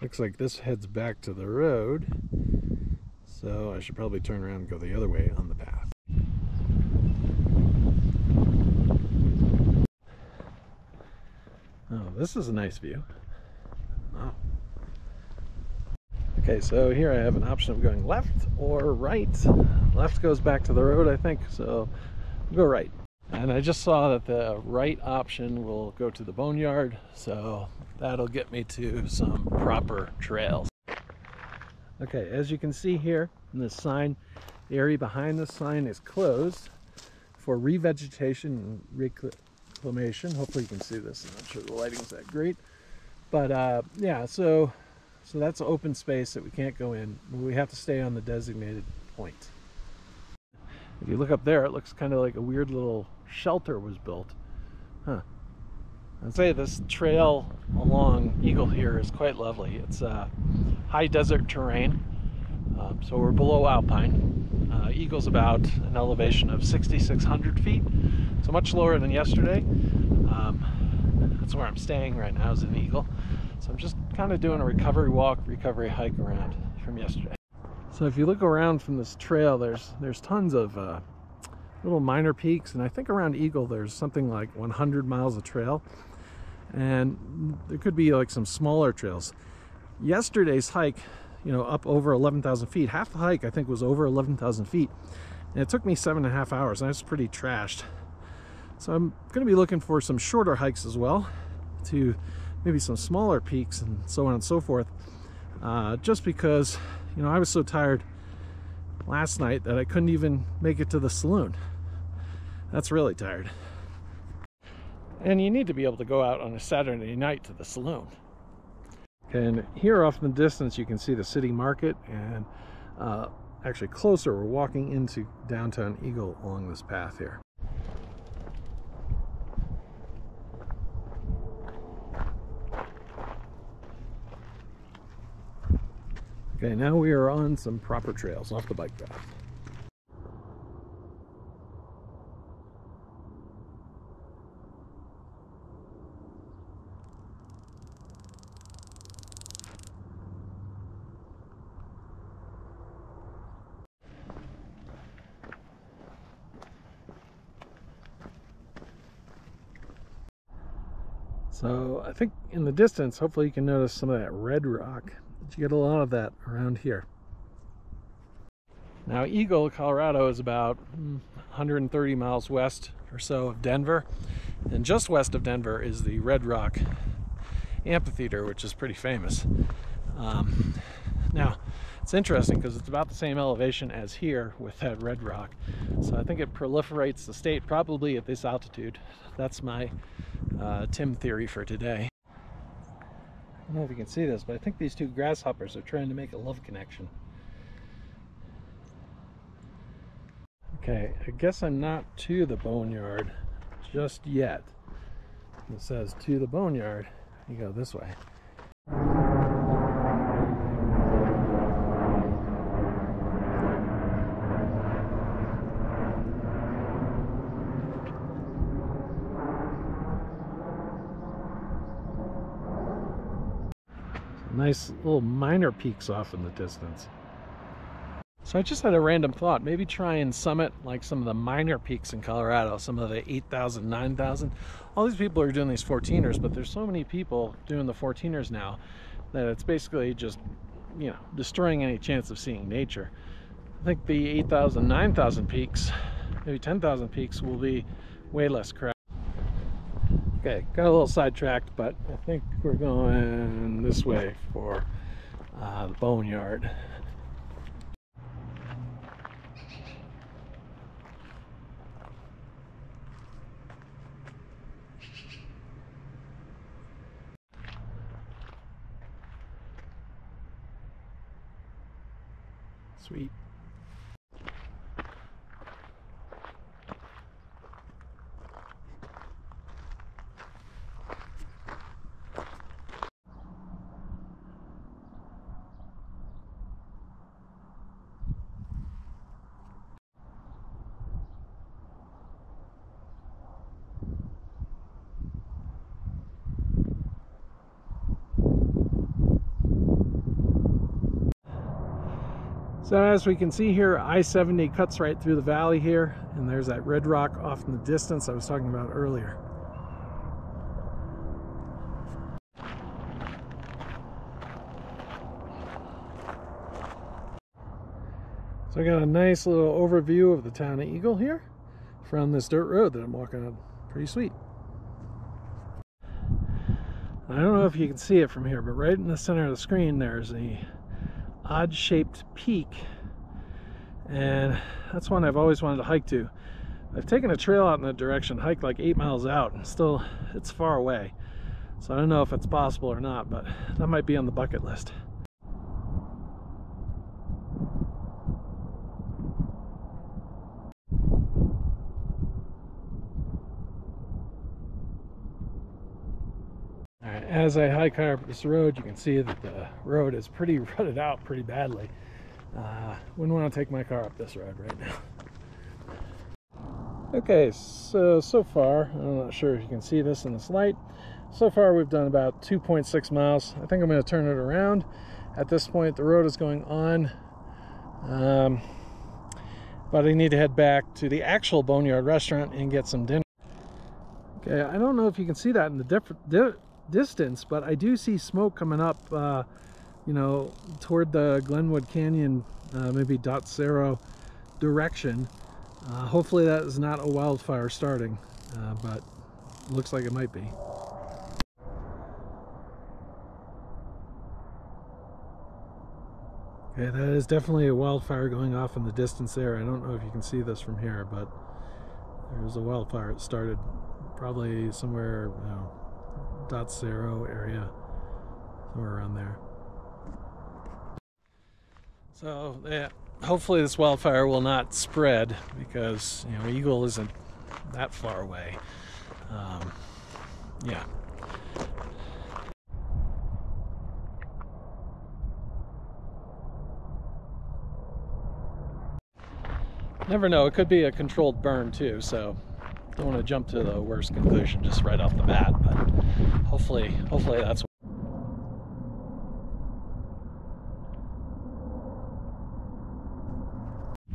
Looks like this heads back to the road, so I should probably turn around and go the other way on the path. Oh, this is a nice view. Oh. Okay, so here I have an option of going left or right. Left goes back to the road, I think, so I'll go right. And I just saw that the right option will go to the boneyard, so that'll get me to some proper trails. Okay, as you can see here in this sign, the area behind this sign is closed for revegetation and reclamation. Hopefully you can see this. I'm not sure the lighting's that great. But yeah, so that's open space that we can't go in. We have to stay on the designated point. If you look up there, it looks kind of like a weird little shelter was built. Huh. I'd say this trail along Eagle here is quite lovely. It's high desert terrain, so we're below alpine. Eagle's about an elevation of 6,600 feet, so much lower than yesterday. That's where I'm staying right now, is in Eagle. So I'm just kind of doing a recovery walk, recovery hike around from yesterday. So if you look around from this trail, there's tons of little minor peaks, and I think around Eagle there's something like 100 miles of trail, and there could be like some smaller trails. Yesterday's hike, you know, up over 11,000 feet, half the hike I think was over 11,000 feet, and it took me 7.5 hours, and I was pretty trashed. So I'm going to be looking for some shorter hikes as well, to maybe some smaller peaks and so on and so forth, just because, you know, I was so tired last night that I couldn't even make it to the saloon. That's really tired. And you need to be able to go out on a Saturday night to the saloon. And here off in the distance you can see the city market, and actually closer we're walking into downtown Eagle along this path here. Okay, now we are on some proper trails off the bike path. So I think in the distance, hopefully you can notice some of that red rock. You get a lot of that around here. Now Eagle, Colorado is about 130 miles west or so of Denver, and just west of Denver is the Red Rock Amphitheater, which is pretty famous. Now it's interesting because it's about the same elevation as here with that red rock, so I think it proliferates the state probably at this altitude. That's my Tim theory for today. I don't know if you can see this, but I think these two grasshoppers are trying to make a love connection. Okay, I guess I'm not to the boneyard just yet. It says to the boneyard. You go this way. Nice little minor peaks off in the distance. So I just had a random thought, maybe try and summit like some of the minor peaks in Colorado, some of the 8,000, 9,000. All these people are doing these 14ers, but there's so many people doing the 14ers now that it's basically just, you know, destroying any chance of seeing nature. I think the 8,000, 9,000 peaks, maybe 10,000 peaks will be way less crowded. Okay, got a little sidetracked, but I think we're going this way for the boneyard. Sweet. So as we can see here, I-70 cuts right through the valley here, and there's that red rock off in the distance I was talking about earlier. So I got a nice little overview of the town of Eagle here from this dirt road that I'm walking on. Pretty sweet. I don't know if you can see it from here, but right in the center of the screen there's a odd-shaped peak, and that's one I've always wanted to hike to. I've taken a trail out in that direction, hiked like 8 miles out, and still it's far away. So I don't know if it's possible or not, but that might be on the bucket list. Alright, as I hike higher up this road, you can see that the road is pretty rutted out pretty badly. Wouldn't want to take my car up this road right now. Okay, so far, I'm not sure if you can see this in this light. So far we've done about 2.6 miles. I think I'm going to turn it around. At this point the road is going on, but I need to head back to the actual BONEyard restaurant and get some dinner. Okay, I don't know if you can see that in the distance, but I do see smoke coming up, you know, toward the Glenwood Canyon, maybe Dot Zero direction. Hopefully that is not a wildfire starting, but it looks like it might be. Okay, that is definitely a wildfire going off in the distance there. I don't know if you can see this from here, but there's a wildfire. It started probably somewhere, you know, Dot Zero area, somewhere around there. So yeah, hopefully this wildfire will not spread, because, you know, Eagle isn't that far away. Yeah. Never know, it could be a controlled burn too, so don't want to jump to the worst conclusion just right off the bat, but hopefully that's.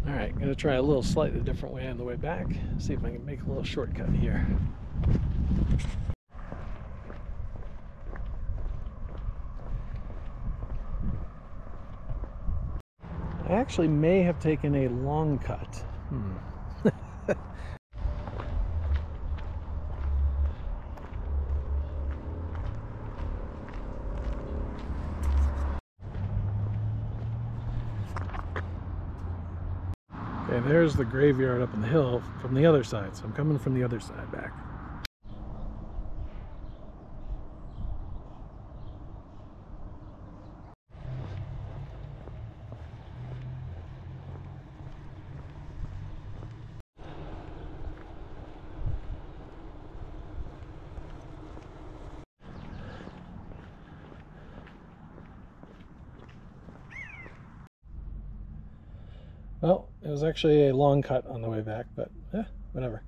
Alright, gonna try a little slightly different way on the way back, see if I can make a little shortcut here. I actually may have taken a long cut. Okay, there's the graveyard up on the hill from the other side, so I'm coming from the other side back. Well, it was actually a long cut on the way back, but whatever.